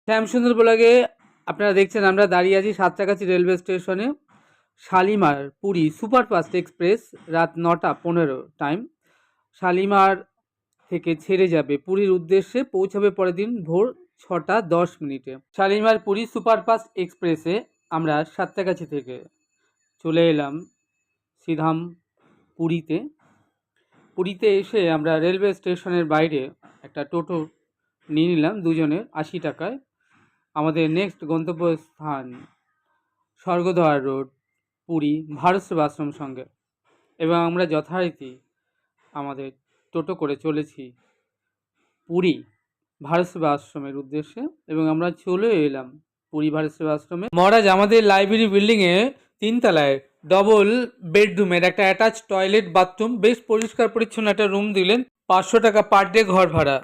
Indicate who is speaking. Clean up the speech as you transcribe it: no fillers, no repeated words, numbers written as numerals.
Speaker 1: শ্যামসুন্দর ব্লগে আপনারা দেখছেন আমরা দাঁড়িয়ে আছি সাঁতরাগাছি রেলওয়ে স্টেশনে। শালিমার পুরী সুপারফাস্ট এক্সপ্রেস রাত 9:15 টাইম শালিমার থেকে ছেড়ে যাবে পুরীর উদ্দেশ্যে, পৌঁছাবে পরের দিন ভোর 6:10। শালিমার পুরী সুপারফাস্ট এক্সপ্রেসে আমরা সাঁতরাগাছি থেকে চলে এলাম সিধাম পুরীতে। পুরীতে এসে আমরা রেলওয়ে স্টেশনের বাইরে একটা টোটো নিয়ে নিলাম দুজনের 80 টাকায়। আমাদের নেক্সট গন্তব্যস্থান স্বর্গদ্বার রোড, পুরী ভারত সেবাশ্রম সঙ্গে, এবং আমরা যথারীতি আমাদের টোটো করে চলেছি পুরী ভারত সেবাশ্রমের উদ্দেশ্যে, এবং আমরা চলে এলাম পুরী ভারত সেবাশ্রমে। মহারাজ আমাদের লাইব্রেরি বিল্ডিংয়ে 3 তলায় ডবল বেডরুমের একটা অ্যাটাচ টয়লেট বাথরুম, বেশ পরিষ্কার পরিচ্ছন্ন একটা রুম দিলেন। 500 টাকা পার ডে ঘর ভাড়া।